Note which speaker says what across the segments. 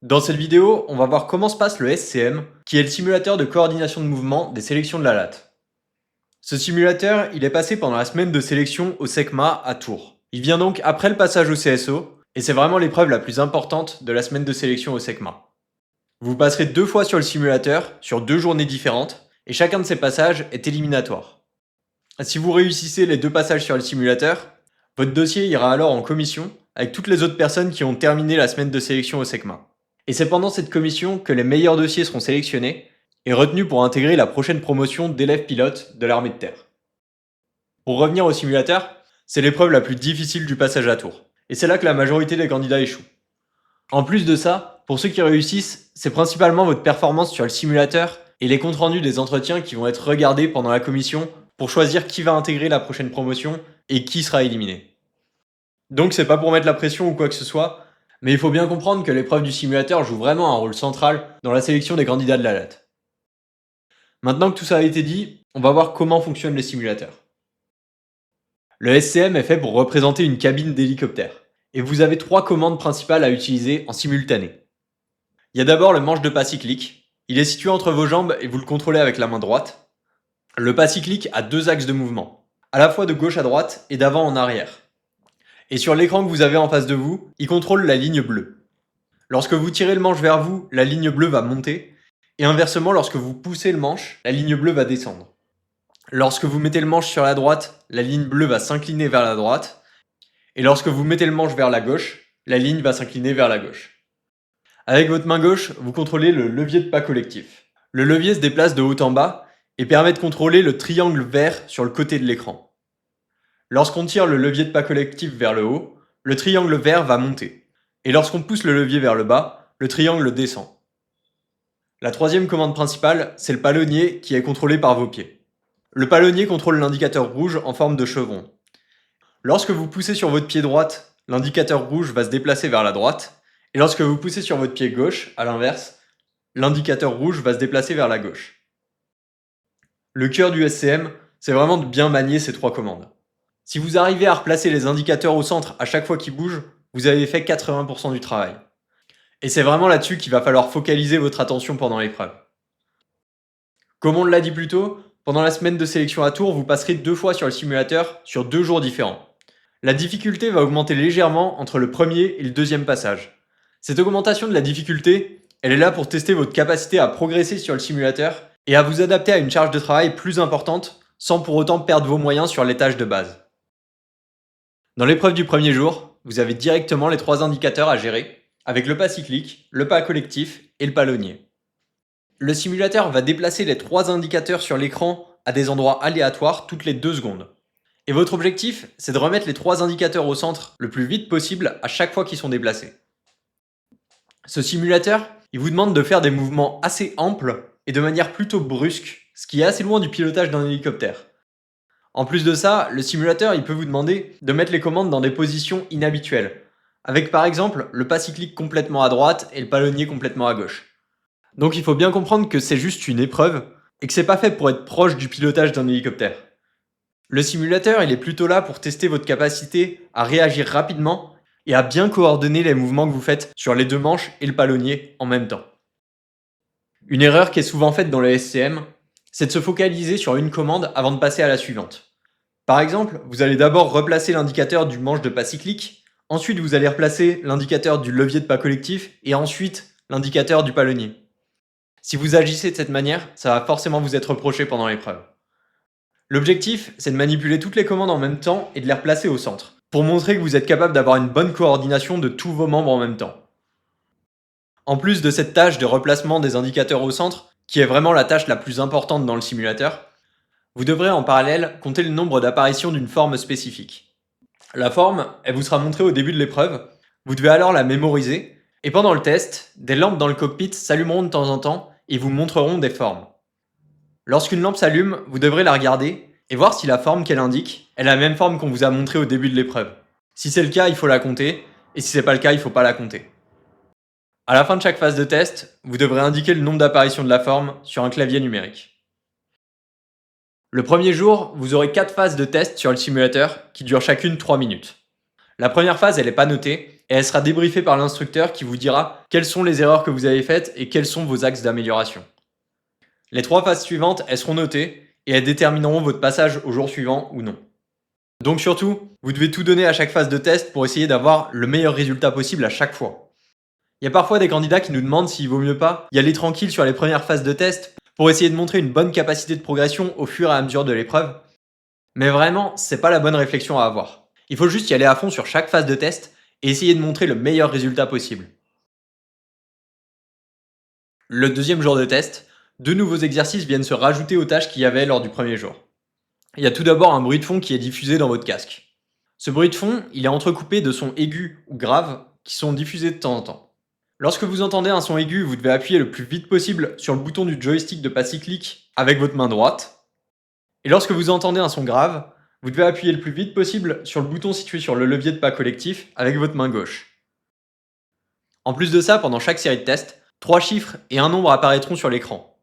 Speaker 1: Dans cette vidéo, on va voir comment se passe le SCM, qui est le simulateur de coordination de mouvement des sélections de la latte. Ce simulateur, il est passé pendant la semaine de sélection au SECMA à Tours. Il vient donc après le passage au CSO, et c'est vraiment l'épreuve la plus importante de la semaine de sélection au SECMA. Vous passerez 2 fois sur le simulateur, sur 2 journées différentes, et chacun de ces passages est éliminatoire. Si vous réussissez les 2 passages sur le simulateur, votre dossier ira alors en commission avec toutes les autres personnes qui ont terminé la semaine de sélection au SECMA. Et c'est pendant cette commission que les meilleurs dossiers seront sélectionnés et retenus pour intégrer la prochaine promotion d'élèves pilotes de l'armée de terre. Pour revenir au simulateur, c'est l'épreuve la plus difficile du passage à Tours. Et c'est là que la majorité des candidats échouent. En plus de ça, pour ceux qui réussissent, c'est principalement votre performance sur le simulateur et les comptes rendus des entretiens qui vont être regardés pendant la commission pour choisir qui va intégrer la prochaine promotion et qui sera éliminé. Donc c'est pas pour mettre la pression ou quoi que ce soit, mais il faut bien comprendre que l'épreuve du simulateur joue vraiment un rôle central dans la sélection des candidats de la latte. Maintenant que tout ça a été dit, on va voir comment fonctionnent les simulateurs. Le SCM est fait pour représenter une cabine d'hélicoptère, et vous avez 3 commandes principales à utiliser en simultané. Il y a d'abord le manche de pas cyclique, il est situé entre vos jambes et vous le contrôlez avec la main droite. Le pas cyclique a 2 axes de mouvement, à la fois de gauche à droite et d'avant en arrière. Et sur l'écran que vous avez en face de vous, il contrôle la ligne bleue. Lorsque vous tirez le manche vers vous, la ligne bleue va monter, et inversement, lorsque vous poussez le manche, la ligne bleue va descendre. Lorsque vous mettez le manche sur la droite, la ligne bleue va s'incliner vers la droite, et lorsque vous mettez le manche vers la gauche, la ligne va s'incliner vers la gauche. Avec votre main gauche, vous contrôlez le levier de pas collectif. Le levier se déplace de haut en bas et permet de contrôler le triangle vert sur le côté de l'écran. Lorsqu'on tire le levier de pas collectif vers le haut, le triangle vert va monter. Et lorsqu'on pousse le levier vers le bas, le triangle descend. La troisième commande principale, c'est le palonnier qui est contrôlé par vos pieds. Le palonnier contrôle l'indicateur rouge en forme de chevron. Lorsque vous poussez sur votre pied droite, l'indicateur rouge va se déplacer vers la droite. Et lorsque vous poussez sur votre pied gauche, à l'inverse, l'indicateur rouge va se déplacer vers la gauche. Le cœur du SCM, c'est vraiment de bien manier ces 3 commandes. Si vous arrivez à replacer les indicateurs au centre à chaque fois qu'ils bougent, vous avez fait 80% du travail. Et c'est vraiment là-dessus qu'il va falloir focaliser votre attention pendant l'épreuve. Comme on l'a dit plus tôt, pendant la semaine de sélection à Tours, vous passerez 2 fois sur le simulateur sur 2 jours différents. La difficulté va augmenter légèrement entre le premier et le deuxième passage. Cette augmentation de la difficulté, elle est là pour tester votre capacité à progresser sur le simulateur et à vous adapter à une charge de travail plus importante sans pour autant perdre vos moyens sur les tâches de base. Dans l'épreuve du premier jour, vous avez directement les 3 indicateurs à gérer, avec le pas cyclique, le pas collectif et le palonnier. Le simulateur va déplacer les 3 indicateurs sur l'écran à des endroits aléatoires toutes les 2 secondes. Et votre objectif, c'est de remettre les 3 indicateurs au centre le plus vite possible à chaque fois qu'ils sont déplacés. Ce simulateur, il vous demande de faire des mouvements assez amples et de manière plutôt brusque, ce qui est assez loin du pilotage d'un hélicoptère. En plus de ça, le simulateur il peut vous demander de mettre les commandes dans des positions inhabituelles, avec par exemple le pas cyclique complètement à droite et le palonnier complètement à gauche. Donc il faut bien comprendre que c'est juste une épreuve et que c'est pas fait pour être proche du pilotage d'un hélicoptère. Le simulateur il est plutôt là pour tester votre capacité à réagir rapidement et à bien coordonner les mouvements que vous faites sur les 2 manches et le palonnier en même temps. Une erreur qui est souvent faite dans le SCM, c'est de se focaliser sur une commande avant de passer à la suivante. Par exemple, vous allez d'abord replacer l'indicateur du manche de pas cyclique, ensuite vous allez replacer l'indicateur du levier de pas collectif et ensuite l'indicateur du palonnier. Si vous agissez de cette manière, ça va forcément vous être reproché pendant l'épreuve. L'objectif, c'est de manipuler toutes les commandes en même temps et de les replacer au centre, pour montrer que vous êtes capable d'avoir une bonne coordination de tous vos membres en même temps. En plus de cette tâche de replacement des indicateurs au centre, qui est vraiment la tâche la plus importante dans le simulateur, vous devrez en parallèle compter le nombre d'apparitions d'une forme spécifique. La forme, elle vous sera montrée au début de l'épreuve, vous devez alors la mémoriser, et pendant le test, des lampes dans le cockpit s'allumeront de temps en temps et vous montreront des formes. Lorsqu'une lampe s'allume, vous devrez la regarder et voir si la forme qu'elle indique est la même forme qu'on vous a montrée au début de l'épreuve. Si c'est le cas, il faut la compter, et si c'est pas le cas, il faut pas la compter. À la fin de chaque phase de test, vous devrez indiquer le nombre d'apparitions de la forme sur un clavier numérique. Le premier jour, vous aurez 4 phases de test sur le simulateur qui durent chacune 3 minutes. La première phase, elle n'est pas notée, et elle sera débriefée par l'instructeur qui vous dira quelles sont les erreurs que vous avez faites et quels sont vos axes d'amélioration. Les 3 phases suivantes, elles seront notées et elles détermineront votre passage au jour suivant ou non. Donc surtout, vous devez tout donner à chaque phase de test pour essayer d'avoir le meilleur résultat possible à chaque fois. Il y a parfois des candidats qui nous demandent s'il vaut mieux pas y aller tranquille sur les premières phases de test pour essayer de montrer une bonne capacité de progression au fur et à mesure de l'épreuve. Mais vraiment, c'est pas la bonne réflexion à avoir. Il faut juste y aller à fond sur chaque phase de test et essayer de montrer le meilleur résultat possible. Le deuxième jour de test, 2 nouveaux exercices viennent se rajouter aux tâches qu'il y avait lors du premier jour. Il y a tout d'abord un bruit de fond qui est diffusé dans votre casque. Ce bruit de fond, il est entrecoupé de sons aigus ou graves qui sont diffusés de temps en temps. Lorsque vous entendez un son aigu, vous devez appuyer le plus vite possible sur le bouton du joystick de pas cyclique avec votre main droite. Et lorsque vous entendez un son grave, vous devez appuyer le plus vite possible sur le bouton situé sur le levier de pas collectif avec votre main gauche. En plus de ça, pendant chaque série de tests, 3 chiffres et un nombre apparaîtront sur l'écran.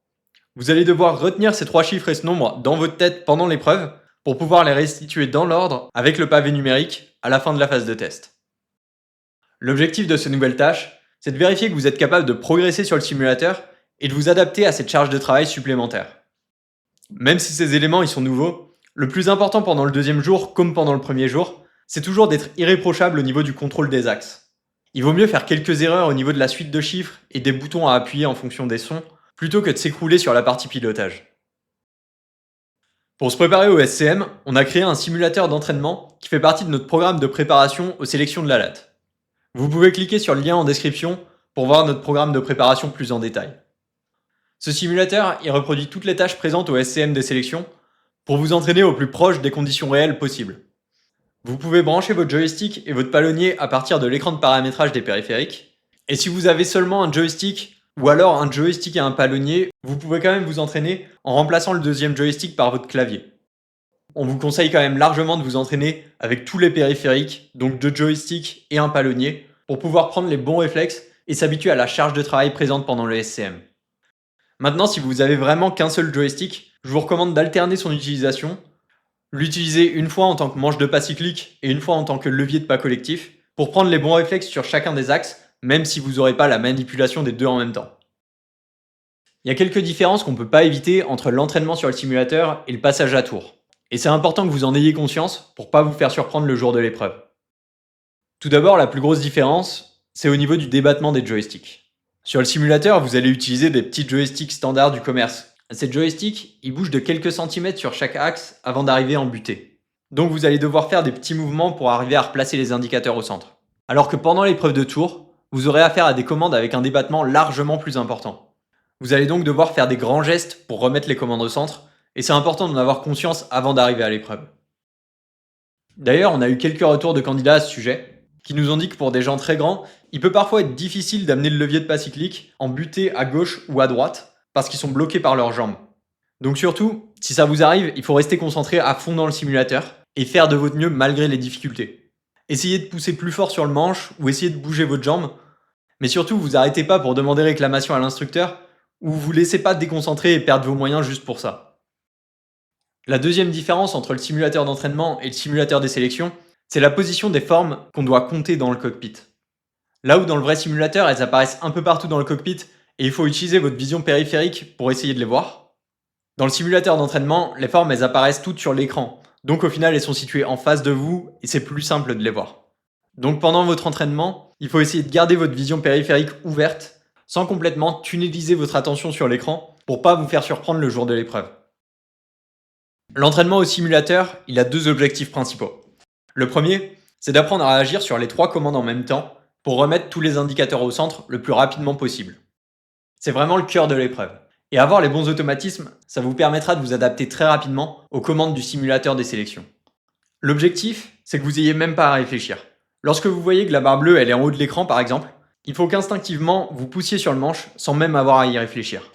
Speaker 1: Vous allez devoir retenir ces 3 chiffres et ce nombre dans votre tête pendant l'épreuve pour pouvoir les restituer dans l'ordre avec le pavé numérique à la fin de la phase de test. L'objectif de ces nouvelles tâches, c'est de vérifier que vous êtes capable de progresser sur le simulateur et de vous adapter à cette charge de travail supplémentaire. Même si ces éléments ils sont nouveaux, le plus important pendant le deuxième jour comme pendant le premier jour, c'est toujours d'être irréprochable au niveau du contrôle des axes. Il vaut mieux faire quelques erreurs au niveau de la suite de chiffres et des boutons à appuyer en fonction des sons, plutôt que de s'écrouler sur la partie pilotage. Pour se préparer au SCM, on a créé un simulateur d'entraînement qui fait partie de notre programme de préparation aux sélections de la LAT. Vous pouvez cliquer sur le lien en description pour voir notre programme de préparation plus en détail. Ce simulateur, il reproduit toutes les tâches présentes au SCM des sélections pour vous entraîner au plus proche des conditions réelles possibles. Vous pouvez brancher votre joystick et votre palonnier à partir de l'écran de paramétrage des périphériques. Et si vous avez seulement un joystick ou alors un joystick et un palonnier, vous pouvez quand même vous entraîner en remplaçant le deuxième joystick par votre clavier. On vous conseille quand même largement de vous entraîner avec tous les périphériques, donc 2 joysticks et un palonnier, pour pouvoir prendre les bons réflexes et s'habituer à la charge de travail présente pendant le SCM. Maintenant, si vous avez vraiment qu'un seul joystick, je vous recommande d'alterner son utilisation, l'utiliser une fois en tant que manche de pas cyclique et une fois en tant que levier de pas collectif, pour prendre les bons réflexes sur chacun des axes, même si vous n'aurez pas la manipulation des deux en même temps. Il y a quelques différences qu'on ne peut pas éviter entre l'entraînement sur le simulateur et le passage à tour. Et c'est important que vous en ayez conscience pour pas vous faire surprendre le jour de l'épreuve. Tout d'abord, la plus grosse différence, c'est au niveau du débattement des joysticks. Sur le simulateur, vous allez utiliser des petits joysticks standards du commerce. Ces joysticks, ils bougent de quelques centimètres sur chaque axe avant d'arriver en butée. Donc vous allez devoir faire des petits mouvements pour arriver à replacer les indicateurs au centre. Alors que pendant l'épreuve de tour, vous aurez affaire à des commandes avec un débattement largement plus important. Vous allez donc devoir faire des grands gestes pour remettre les commandes au centre, et c'est important d'en avoir conscience avant d'arriver à l'épreuve. D'ailleurs, on a eu quelques retours de candidats à ce sujet, qui nous ont dit que pour des gens très grands, il peut parfois être difficile d'amener le levier de pas cyclique en butée à gauche ou à droite, parce qu'ils sont bloqués par leurs jambes. Donc surtout, si ça vous arrive, il faut rester concentré à fond dans le simulateur, et faire de votre mieux malgré les difficultés. Essayez de pousser plus fort sur le manche, ou essayez de bouger votre jambe, mais surtout, vous arrêtez pas pour demander réclamation à l'instructeur, ou vous laissez pas déconcentrer et perdre vos moyens juste pour ça. La deuxième différence entre le simulateur d'entraînement et le simulateur des sélections, c'est la position des formes qu'on doit compter dans le cockpit. Là où dans le vrai simulateur, elles apparaissent un peu partout dans le cockpit et il faut utiliser votre vision périphérique pour essayer de les voir. Dans le simulateur d'entraînement, les formes elles apparaissent toutes sur l'écran, donc au final elles sont situées en face de vous et c'est plus simple de les voir. Donc pendant votre entraînement, il faut essayer de garder votre vision périphérique ouverte sans complètement tunneliser votre attention sur l'écran pour pas vous faire surprendre le jour de l'épreuve. L'entraînement au simulateur, il a 2 objectifs principaux. Le premier, c'est d'apprendre à agir sur les 3 commandes en même temps pour remettre tous les indicateurs au centre le plus rapidement possible. C'est vraiment le cœur de l'épreuve. Et avoir les bons automatismes, ça vous permettra de vous adapter très rapidement aux commandes du simulateur des sélections. L'objectif, c'est que vous ayez même pas à réfléchir. Lorsque vous voyez que la barre bleue elle est en haut de l'écran par exemple, il faut qu'instinctivement vous poussiez sur le manche sans même avoir à y réfléchir.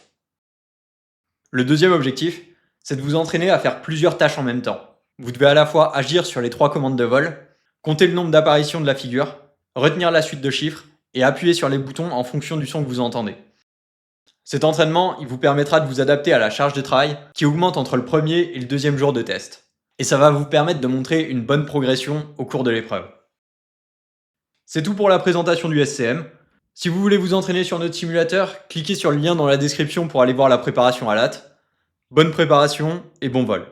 Speaker 1: Le deuxième objectif, c'est de vous entraîner à faire plusieurs tâches en même temps. Vous devez à la fois agir sur les 3 commandes de vol, compter le nombre d'apparitions de la figure, retenir la suite de chiffres et appuyer sur les boutons en fonction du son que vous entendez. Cet entraînement, il vous permettra de vous adapter à la charge de travail qui augmente entre le premier et le deuxième jour de test. Et ça va vous permettre de montrer une bonne progression au cours de l'épreuve. C'est tout pour la présentation du SCM. Si vous voulez vous entraîner sur notre simulateur, cliquez sur le lien dans la description pour aller voir la préparation à latte. Bonne préparation et bon vol.